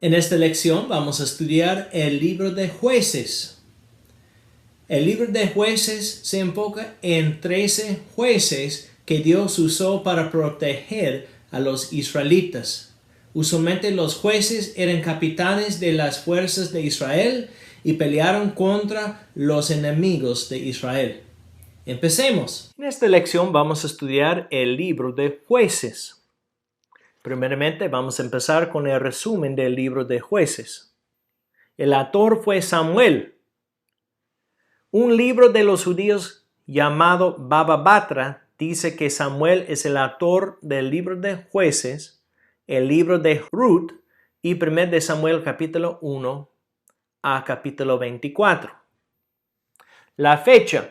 En esta lección vamos a estudiar el libro de Jueces. El libro de Jueces se enfoca en 13 jueces que Dios usó para proteger a los israelitas. Usualmente los jueces eran capitanes de las fuerzas de Israel y pelearon contra los enemigos de Israel. Empecemos. En esta lección vamos a estudiar el libro de Jueces. Primeramente vamos a empezar con el resumen del libro de Jueces. El autor fue Samuel. Un libro de los judíos llamado Baba Batra dice que Samuel es el autor del libro de Jueces, el libro de Ruth y 1 de Samuel capítulo 1 a capítulo 24. La fecha,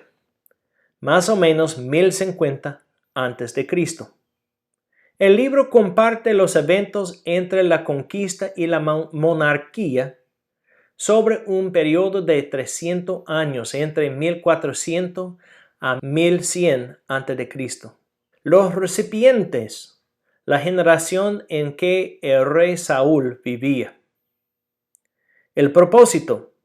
más o menos 1050 a.C. El libro comparte los eventos entre la conquista y la monarquía sobre un periodo de 300 años entre 1400 a 1100 a.C. Los recipientes, la generación en que el rey Saúl vivía. El propósito,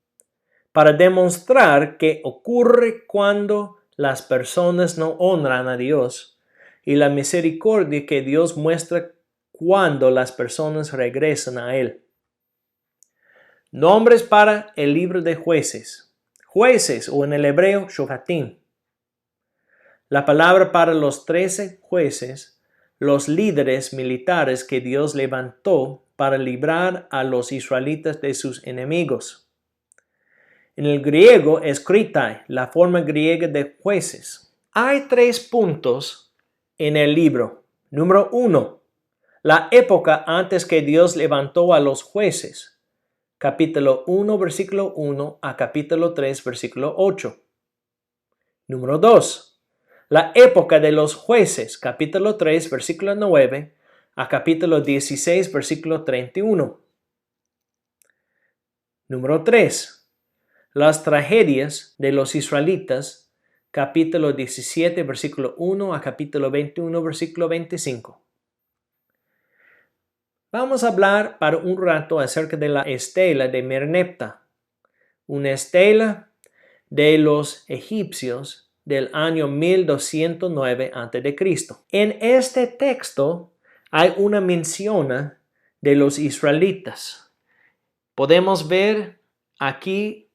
para demostrar qué ocurre cuando las personas no honran a Dios y la misericordia que Dios muestra cuando las personas regresan a Él. Nombres para el libro de Jueces. Jueces o en el hebreo Shofatim. La palabra para los 13 jueces, los líderes militares que Dios levantó para librar a los israelitas de sus enemigos. En el griego es kritai, la forma griega de jueces. Hay 3 puntos en el libro. Número 1. La época antes que Dios levantó a los jueces. Capítulo 1, versículo 1 a capítulo 3, versículo 8. Número 2. La época de los jueces. Capítulo 3, versículo 9 a capítulo 16, versículo 31. Número 3. Las tragedias de los israelitas. Capítulo 17, versículo 1 a capítulo 21, versículo 25. Vamos a hablar para un rato acerca de la estela de Merneptah, una estela de los egipcios del año 1209 a.C. En este texto hay una mención de los israelitas. Podemos ver aquí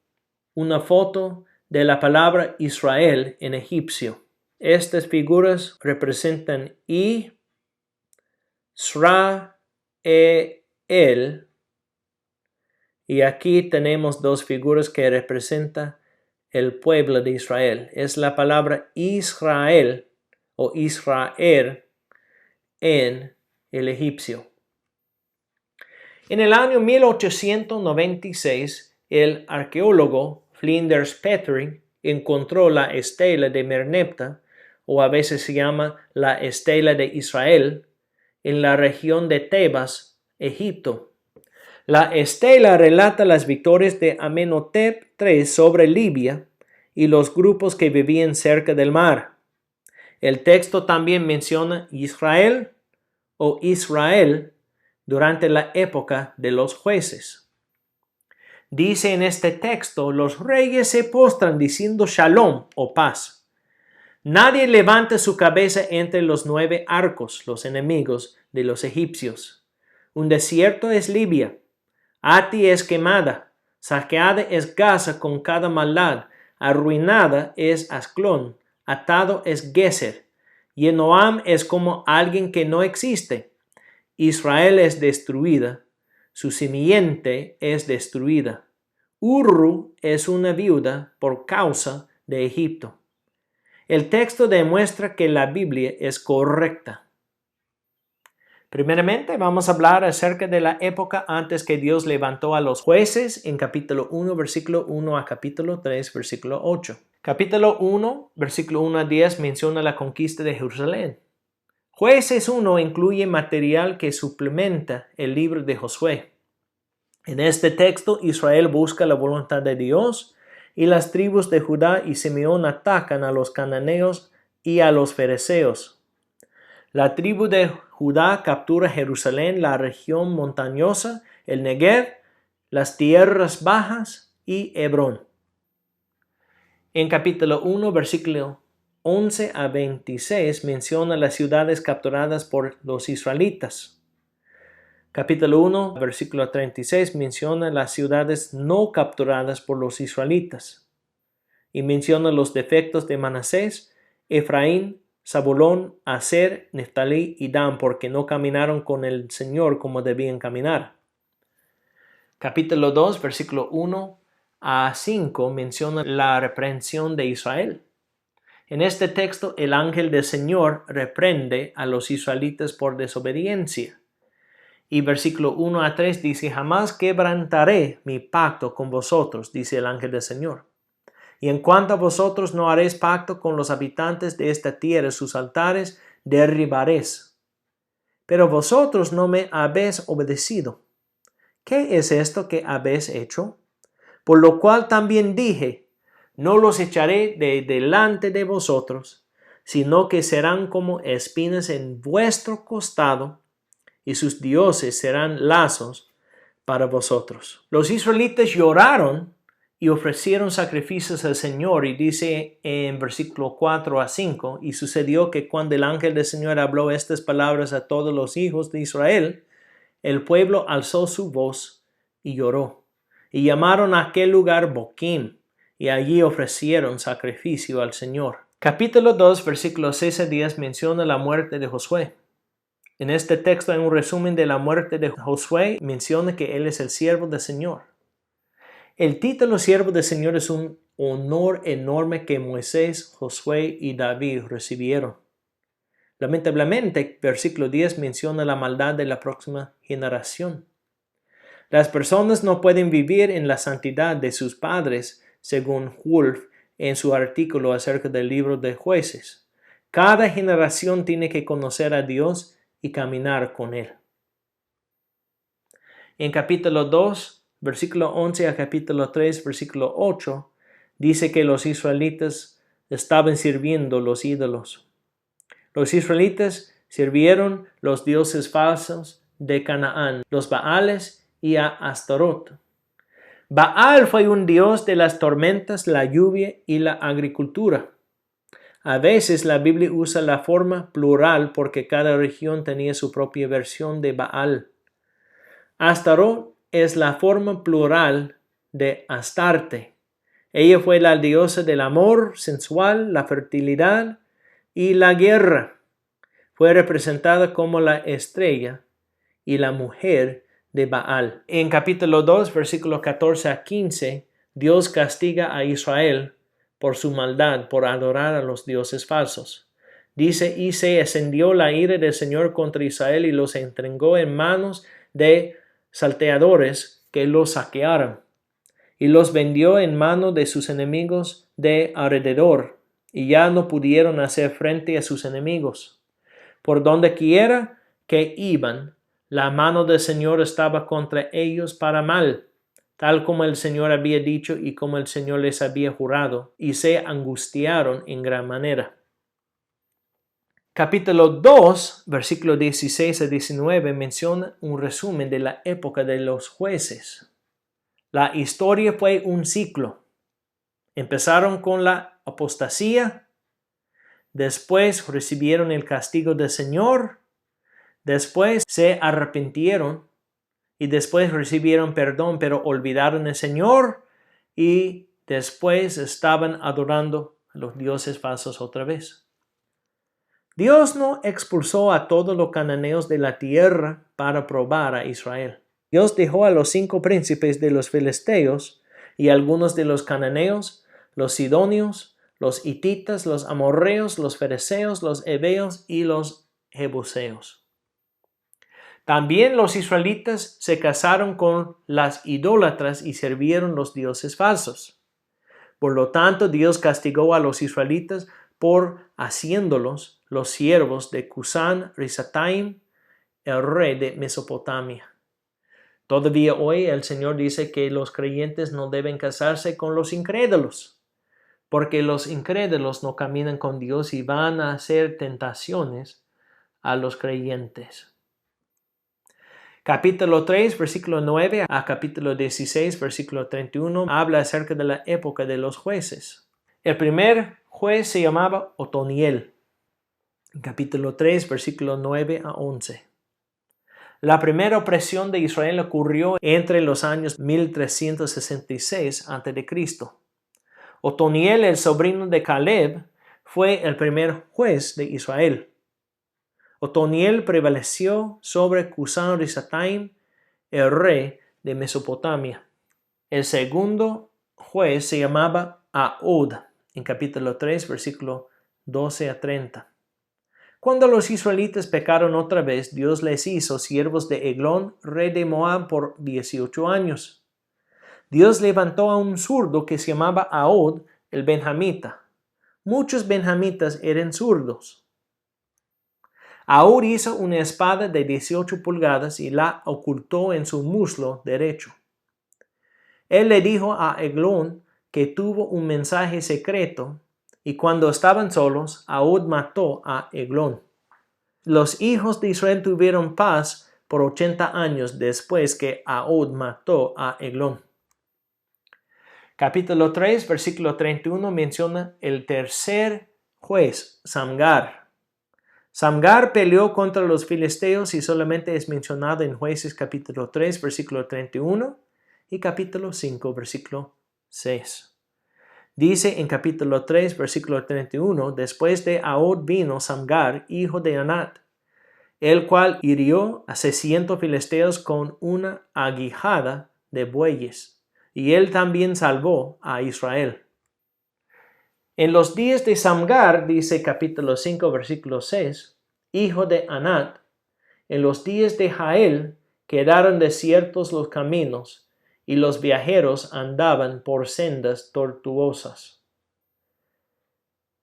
una foto de la palabra Israel en egipcio. Estas figuras representan Israel. Y aquí tenemos 2 figuras que representan el pueblo de Israel. Es la palabra Israel o Israel en el egipcio. En el año 1896, el arqueólogo Flinders Petrie encontró la estela de Merneptah, o a veces se llama la estela de Israel, en la región de Tebas, Egipto. La estela relata las victorias de Amenhotep III sobre Libia y los grupos que vivían cerca del mar. El texto también menciona Israel o Israel durante la época de los jueces. Dice en este texto, los reyes se postran diciendo shalom o paz. Nadie levanta su cabeza entre los 9 arcos, los enemigos de los egipcios. Un desierto es Libia, Ati es quemada, saqueada es Gaza con cada maldad, arruinada es Asclón, atado es Geser, y Enoam es como alguien que no existe. Israel es destruida, su simiente es destruida. Urru es una viuda por causa de Egipto. El texto demuestra que la Biblia es correcta. Primeramente, vamos a hablar acerca de la época antes que Dios levantó a los jueces en capítulo 1, versículo 1 a capítulo 3, versículo 8. Capítulo 1, versículo 1 a 10 menciona la conquista de Jerusalén. Jueces 1 incluye material que suplementa el libro de Josué. En este texto, Israel busca la voluntad de Dios y las tribus de Judá y Simeón atacan a los cananeos y a los fereceos. La tribu de Judá captura Jerusalén, la región montañosa el Negev, las tierras bajas y Hebrón. En capítulo 1, versículo 11 a 26 menciona las ciudades capturadas por los israelitas. Capítulo 1, versículo 36 menciona las ciudades no capturadas por los israelitas y menciona los defectos de Manasés, Efraín, Zabulón, Aser, Neftalí y Dan porque no caminaron con el Señor como debían caminar. Capítulo 2, versículo 1 a 5 menciona la reprensión de Israel. En este texto, el ángel del Señor reprende a los israelitas por desobediencia. Y versículo 1 a 3 dice, jamás quebrantaré mi pacto con vosotros, dice el ángel del Señor. Y en cuanto a vosotros no haréis pacto con los habitantes de esta tierra, sus altares derribaréis. Pero vosotros no me habéis obedecido. ¿Qué es esto que habéis hecho? Por lo cual también dije, no los echaré de delante de vosotros, sino que serán como espinas en vuestro costado, y sus dioses serán lazos para vosotros. Los israelitas lloraron y ofrecieron sacrificios al Señor, y dice en versículo 4 a 5, y sucedió que cuando el ángel del Señor habló estas palabras a todos los hijos de Israel, el pueblo alzó su voz y lloró, y llamaron a aquel lugar Boquim, y allí ofrecieron sacrificio al Señor. Capítulo 2, versículos 6 a 10 menciona la muerte de Josué. En este texto, en un resumen de la muerte de Josué, menciona que él es el siervo del Señor. El título siervo del Señor es un honor enorme que Moisés, Josué y David recibieron. Lamentablemente, versículo 10 menciona la maldad de la próxima generación. Las personas no pueden vivir en la santidad de sus padres, según Wolf en su artículo acerca del libro de Jueces. Cada generación tiene que conocer a Dios y caminar con Él. En capítulo 2, versículo 11 a capítulo 3, versículo 8, dice que los israelitas estaban sirviendo los ídolos. Los israelitas sirvieron los dioses falsos de Canaán, los Baales y a Astarot. Baal fue un dios de las tormentas, la lluvia y la agricultura. A veces la Biblia usa la forma plural porque cada región tenía su propia versión de Baal. Astarot es la forma plural de Astarte. Ella fue la diosa del amor sensual, la fertilidad y la guerra. Fue representada como la estrella y la mujer de Baal. En capítulo 2, versículos 14 a 15, Dios castiga a Israel por su maldad, por adorar a los dioses falsos. Dice, y se encendió la ira del Señor contra Israel y los entregó en manos de salteadores que los saquearon, y los vendió en manos de sus enemigos de alrededor, y ya no pudieron hacer frente a sus enemigos. Por donde quiera que iban, la mano del Señor estaba contra ellos para mal, tal como el Señor había dicho y como el Señor les había jurado, y se angustiaron en gran manera. Capítulo 2, versículos 16 a 19 menciona un resumen de la época de los jueces. La historia fue un ciclo. Empezaron con la apostasía, después recibieron el castigo del Señor, después se arrepintieron y después recibieron perdón, pero olvidaron al Señor y después estaban adorando a los dioses falsos otra vez. Dios no expulsó a todos los cananeos de la tierra para probar a Israel. Dios dejó a los 5 príncipes de los filisteos y algunos de los cananeos, los sidonios, los hititas, los amorreos, los fereceos, los heveos y los jebuseos. También los israelitas se casaron con las idólatras y sirvieron los dioses falsos. Por lo tanto, Dios castigó a los israelitas por haciéndolos los siervos de Cusán Risataim, el rey de Mesopotamia. Todavía hoy el Señor dice que los creyentes no deben casarse con los incrédulos, porque los incrédulos no caminan con Dios y van a hacer tentaciones a los creyentes. Capítulo 3, versículo 9 a capítulo 16, versículo 31, habla acerca de la época de los jueces. El primer juez se llamaba Otoniel. Capítulo 3, versículo 9 a 11. La primera opresión de Israel ocurrió entre los años 1366 a.C. Otoniel, el sobrino de Caleb, fue el primer juez de Israel. Otoniel prevaleció sobre Cusán-Risataim, el rey de Mesopotamia. El segundo juez se llamaba Ahud, en capítulo 3, versículo 12 a 30. Cuando los israelitas pecaron otra vez, Dios les hizo siervos de Eglón, rey de Moab, por 18 años. Dios levantó a un zurdo que se llamaba Ahud, el benjamita. Muchos benjamitas eran zurdos. Ahud hizo una espada de 18 pulgadas y la ocultó en su muslo derecho. Él le dijo a Eglón que tuvo un mensaje secreto, y cuando estaban solos, Ahud mató a Eglón. Los hijos de Israel tuvieron paz por 80 años después que Ahud mató a Eglón. Capítulo 3, versículo 31 menciona el tercer juez, Samgar. Samgar peleó contra los filisteos y solamente es mencionado en Jueces capítulo 3, versículo 31 y capítulo 5, versículo 6. Dice en capítulo 3, versículo 31, después de Ahud vino Samgar, hijo de Anat, el cual hirió a 600 filisteos con una aguijada de bueyes, y él también salvó a Israel. En los días de Samgar, dice capítulo 5, versículo 6, hijo de Anat, en los días de Jael quedaron desiertos los caminos, y los viajeros andaban por sendas tortuosas.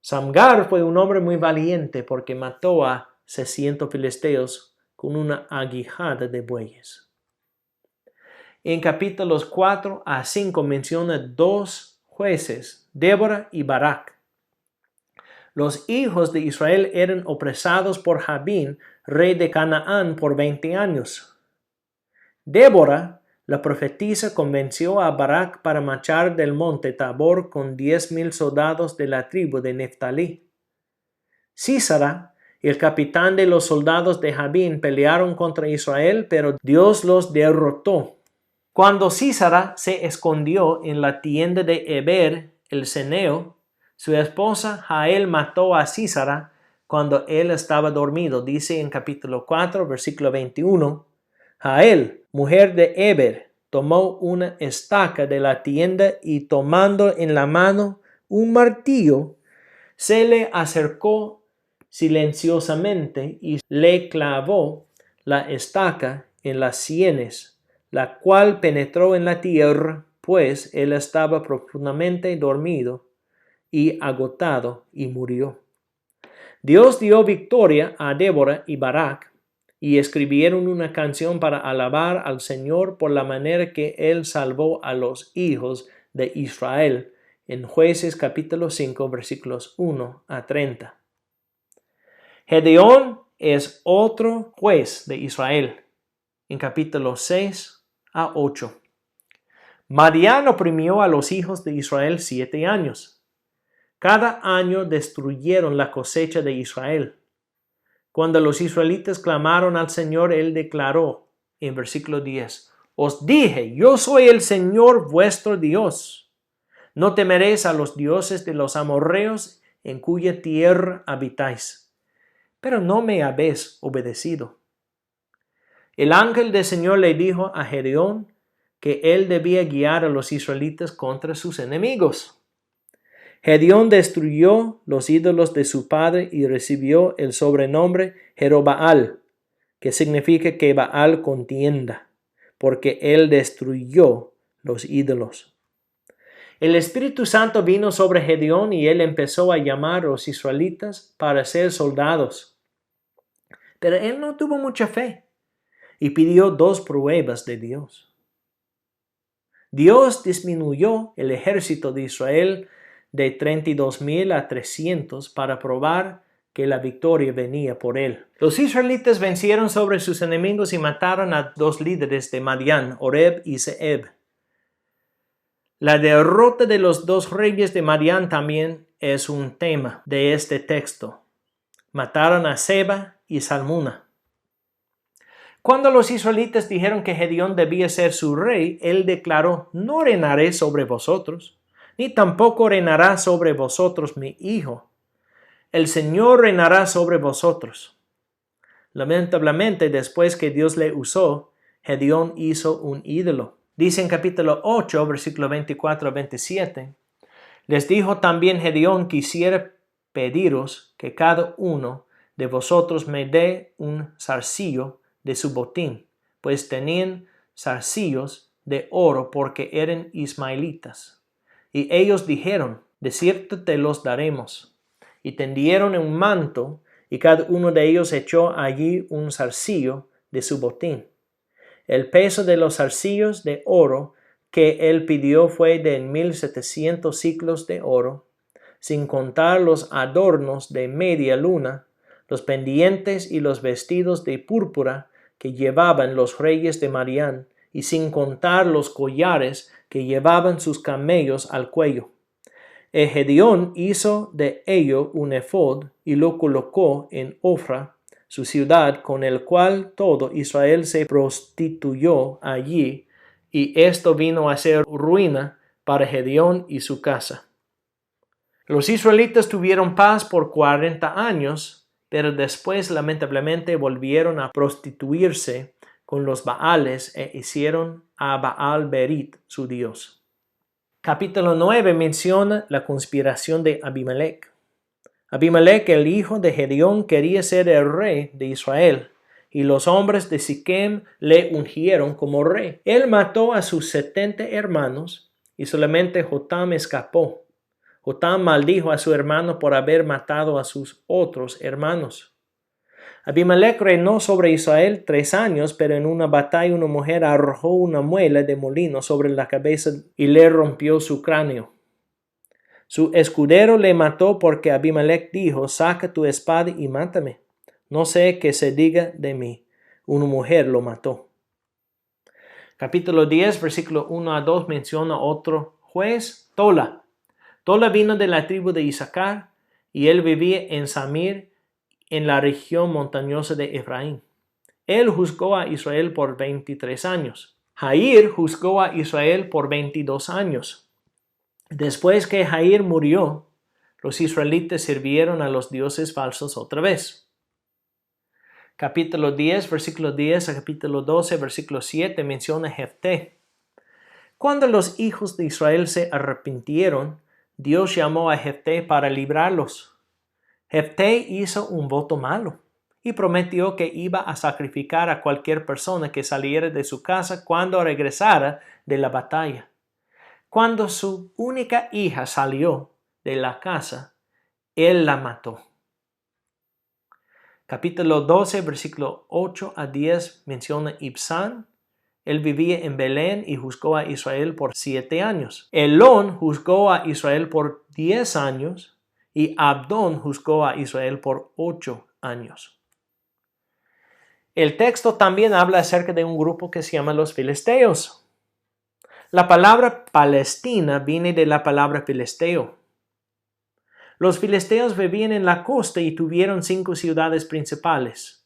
Samgar fue un hombre muy valiente porque mató a 600 filisteos con una aguijada de bueyes. En capítulos 4 a 5 menciona dos jueces, Débora y Barak. Los hijos de Israel eran opresados por Jabín, rey de Canaán, por 20 años. Débora, la profetisa, convenció a Barak para marchar del monte Tabor con 10,000 soldados de la tribu de Neftalí. Sísara, el capitán de los soldados de Jabín, pelearon contra Israel, pero Dios los derrotó. Cuando Sísara se escondió en la tienda de Heber, el ceneo, su esposa Jael mató a Sísara cuando él estaba dormido. Dice en capítulo 4, versículo 21, Jael, mujer de Heber, tomó una estaca de la tienda y tomando en la mano un martillo, se le acercó silenciosamente y le clavó la estaca en las sienes, la cual penetró en la tierra, pues él estaba profundamente dormido y agotado y murió. Dios dio victoria a Débora y Barak y escribieron una canción para alabar al Señor por la manera que Él salvó a los hijos de Israel en Jueces capítulo 5 versículos 1 a 30. Gedeón es otro juez de Israel en capítulo 6 a 8. Madián oprimió a los hijos de Israel 7 años. Cada año destruyeron la cosecha de Israel. Cuando los israelitas clamaron al Señor, Él declaró en versículo 10, Os dije, yo soy el Señor vuestro Dios. No temeréis a los dioses de los amorreos en cuya tierra habitáis. Pero no me habéis obedecido. El ángel del Señor le dijo a Gedeón que él debía guiar a los israelitas contra sus enemigos. Gedeón destruyó los ídolos de su padre y recibió el sobrenombre Jerobaal, que significa que Baal contienda, porque él destruyó los ídolos. El Espíritu Santo vino sobre Gedeón y él empezó a llamar a los israelitas para ser soldados. Pero él no tuvo mucha fe y pidió 2 pruebas de Dios. Dios disminuyó el ejército de Israel de 32,000 a 300 para probar que la victoria venía por él. Los israelitas vencieron sobre sus enemigos y mataron a 2 líderes de Madián, Oreb y Zeeb. La derrota de los 2 reyes de Madián también es un tema de este texto. Mataron a Seba y Salmuna. Cuando los israelitas dijeron que Gedeón debía ser su rey, él declaró: no reinaré sobre vosotros, ni tampoco reinará sobre vosotros mi hijo. El Señor reinará sobre vosotros. Lamentablemente, después que Dios le usó, Gedeón hizo un ídolo. Dice en capítulo 8, versículo 24 a 27, les dijo también Gedeón: quisiera pediros que cada uno de vosotros me dé un zarcillo de su botín, pues tenían zarcillos de oro porque eran ismaelitas. Y ellos dijeron: de cierto te los daremos. Y tendieron un manto, y cada uno de ellos echó allí un zarcillo de su botín. El peso de los zarcillos de oro que él pidió fue de 1,700 siclos de oro, sin contar los adornos de media luna, los pendientes y los vestidos de púrpura que llevaban los reyes de Madián, y sin contar los collares que llevaban sus camellos al cuello. Gedeón hizo de ello un efod y lo colocó en Ofra, su ciudad, con el cual todo Israel se prostituyó allí, y esto vino a ser ruina para Gedeón y su casa. Los israelitas tuvieron paz por 40 años, pero después lamentablemente volvieron a prostituirse con los Baales e hicieron a Baal Berit su dios. Capítulo 9 menciona la conspiración de Abimelech. Abimelech, el hijo de Gedeón, quería ser el rey de Israel, y los hombres de Siquem le ungieron como rey. Él mató a sus 70 hermanos, y solamente Jotam escapó. Jotam maldijo a su hermano por haber matado a sus otros hermanos. Abimelech reinó sobre Israel 3 años, pero en una batalla una mujer arrojó una muela de molino sobre la cabeza y le rompió su cráneo. Su escudero le mató porque Abimelech dijo: saca tu espada y mátame. No sé qué se diga de mí. Una mujer lo mató. Capítulo 10, versículo 1 a 2 menciona otro juez, Tola. Tola vino de la tribu de Isaacar y él vivía en Samir, en la región montañosa de Efraín. Él juzgó a Israel por 23 años. Jair juzgó a Israel por 22 años. Después que Jair murió, los israelitas sirvieron a los dioses falsos otra vez. Capítulo 10, versículo 10 a capítulo 12, versículo 7 menciona Jefté. Cuando los hijos de Israel se arrepintieron, Dios llamó a Jefté para librarlos. Jefté hizo un voto malo y prometió que iba a sacrificar a cualquier persona que saliera de su casa cuando regresara de la batalla. Cuando su única hija salió de la casa, él la mató. Capítulo 12, versículo 8 a 10 menciona Ibsán. Él vivía en Belén y juzgó a Israel por 7 años. Elón juzgó a Israel por 10 años. Y Abdón juzgó a Israel por 8 años. El texto también habla acerca de un grupo que se llama los filisteos. La palabra Palestina viene de la palabra filisteo. Los filisteos vivían en la costa y tuvieron 5 ciudades principales.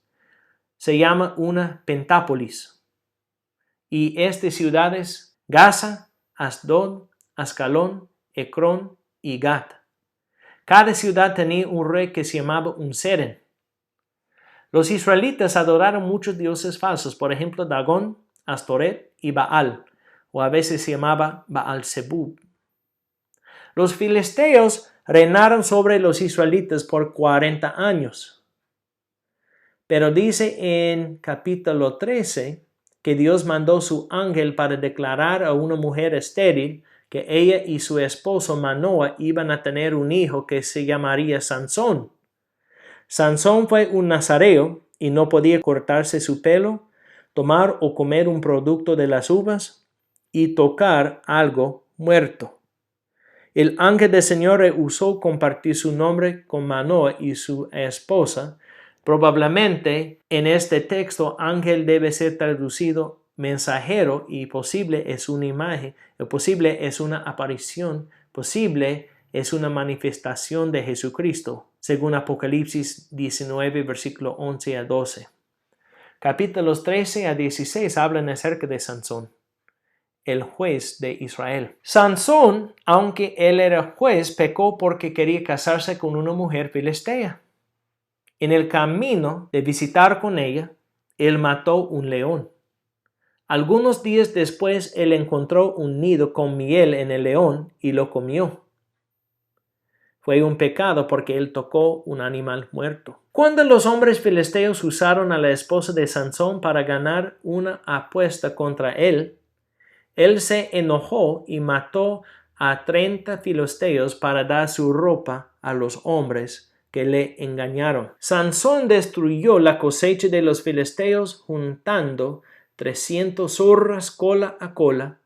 Se llama una pentápolis. Y estas ciudades: Gaza, Asdod, Ascalón, Ecrón y Gat. Cada ciudad tenía un rey que se llamaba un Seren. Los israelitas adoraron muchos dioses falsos, por ejemplo Dagón, Astoret y Baal, o a veces se llamaba Baal-Zebub. Los filisteos reinaron sobre los israelitas por 40 años. Pero dice en capítulo 13 que Dios mandó su ángel para declarar a una mujer estéril que ella y su esposo Manoa iban a tener un hijo que se llamaría Sansón. Sansón fue un nazareo y no podía cortarse su pelo, tomar o comer un producto de las uvas y tocar algo muerto. El ángel del Señor rehusó compartir su nombre con Manoah y su esposa. Probablemente en este texto ángel debe ser traducido mensajero y posible es una imagen, posible es una aparición, posible es una manifestación de Jesucristo, según Apocalipsis 19, versículo 11 a 12. Capítulos 13 a 16 hablan acerca de Sansón, el juez de Israel. Sansón, aunque él era juez, pecó porque quería casarse con una mujer filistea. En el camino de visitar con ella, él mató un león. Algunos días después, él encontró un nido con miel en el león y lo comió. Fue un pecado porque él tocó un animal muerto. Cuando los hombres filisteos usaron a la esposa de Sansón para ganar una apuesta contra él, él se enojó y mató a 30 filisteos para dar su ropa a los hombres que le engañaron. Sansón destruyó la cosecha de los filisteos juntando 300 zorras cola a cola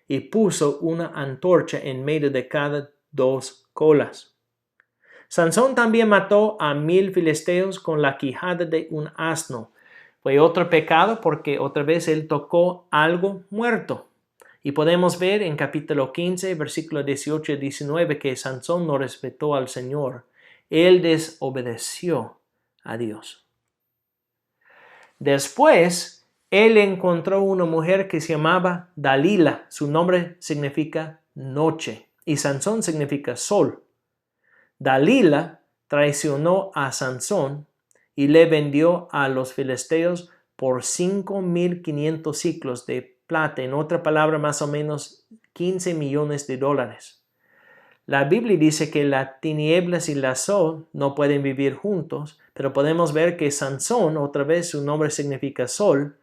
y puso una antorcha en medio de cada 2 colas. Sansón también mató a 1000 filisteos con la quijada de un asno. Fue otro pecado porque otra vez él tocó algo muerto. Y podemos ver en capítulo 15, versículos 18 y 19 que Sansón no respetó al Señor. Él desobedeció a Dios. Después, él encontró una mujer que se llamaba Dalila. Su nombre significa noche y Sansón significa sol. Dalila traicionó a Sansón y le vendió a los filisteos por 5,500 ciclos de plata, en otra palabra más o menos 15 millones de dólares. La Biblia dice que las tinieblas y la sol no pueden vivir juntos, pero podemos ver que Sansón, otra vez su nombre significa sol,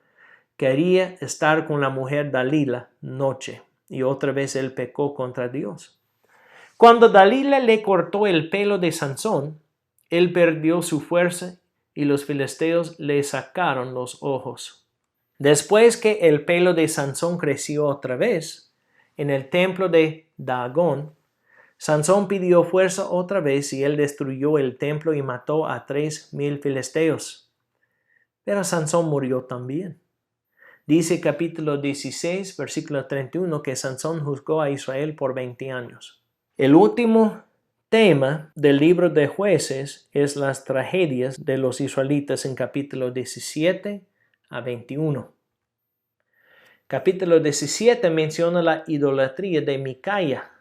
quería estar con la mujer Dalila noche y otra vez él pecó contra Dios. Cuando Dalila le cortó el pelo de Sansón, él perdió su fuerza y los filisteos le sacaron los ojos. Después que el pelo de Sansón creció otra vez, en el templo de Dagón, Sansón pidió fuerza otra vez y él destruyó el templo y mató a 3,000 filisteos. Pero Sansón murió también. Dice capítulo 16, versículo 31, que Sansón juzgó a Israel por 20 años. El último tema del libro de Jueces es las tragedias de los israelitas en capítulo 17 a 21. Capítulo 17 menciona la idolatría de Micaía.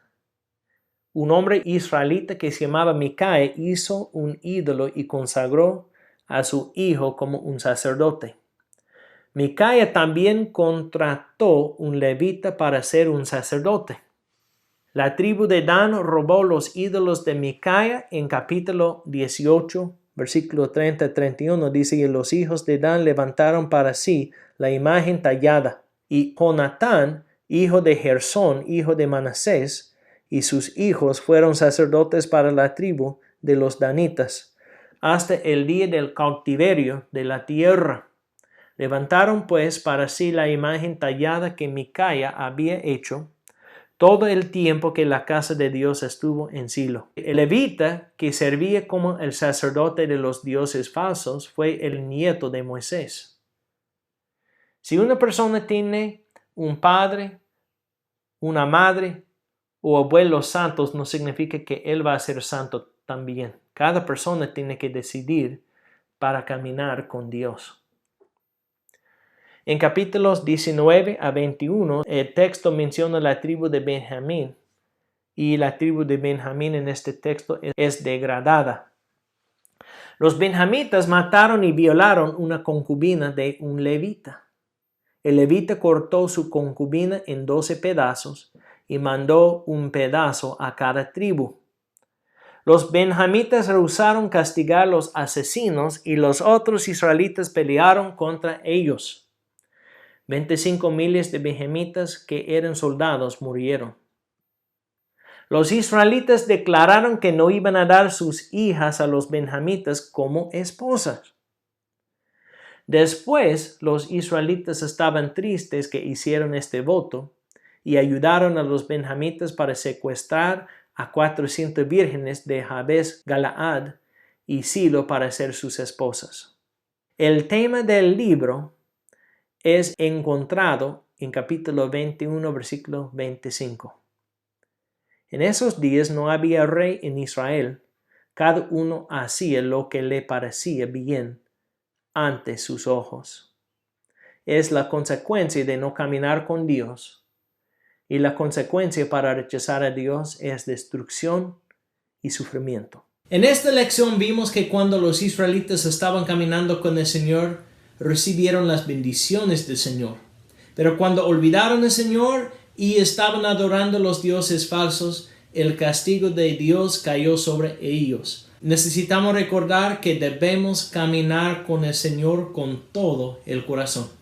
Un hombre israelita que se llamaba Micaía hizo un ídolo y consagró a su hijo como un sacerdote. Micaía también contrató un levita para ser un sacerdote. La tribu de Dan robó los ídolos de Micaía en capítulo 18, versículo 30-31. Dice que los hijos de Dan levantaron para sí la imagen tallada. Y Jonatán, hijo de Gersón, hijo de Manasés, y sus hijos fueron sacerdotes para la tribu de los danitas, hasta el día del cautiverio de la tierra. Levantaron pues para sí la imagen tallada que Micaía había hecho todo el tiempo que la casa de Dios estuvo en Silo. El levita, que servía como el sacerdote de los dioses falsos, fue el nieto de Moisés. Si una persona tiene un padre, una madre o abuelos santos, no significa que él va a ser santo también. Cada persona tiene que decidir para caminar con Dios. En capítulos 19 a 21, el texto menciona la tribu de Benjamín y la tribu de Benjamín en este texto es degradada. Los benjamitas mataron y violaron una concubina de un levita. El levita cortó su concubina en 12 pedazos y mandó un pedazo a cada tribu. Los benjamitas rehusaron castigar a los asesinos y los otros israelitas pelearon contra ellos. 25,000 de benjamitas que eran soldados murieron. Los israelitas declararon que no iban a dar sus hijas a los benjamitas como esposas. Después, los israelitas estaban tristes que hicieron este voto y ayudaron a los benjamitas para secuestrar a 400 vírgenes de Jabes Galaad y Silo para ser sus esposas. El tema del libro es encontrado en capítulo 21, versículo 25. En esos días no había rey en Israel, cada uno hacía lo que le parecía bien ante sus ojos. Es la consecuencia de no caminar con Dios, y la consecuencia para rechazar a Dios es destrucción y sufrimiento. En esta lección vimos que cuando los israelitas estaban caminando con el Señor, recibieron las bendiciones del Señor. Pero cuando olvidaron al Señor y estaban adorando los dioses falsos, el castigo de Dios cayó sobre ellos. Necesitamos recordar que debemos caminar con el Señor con todo el corazón.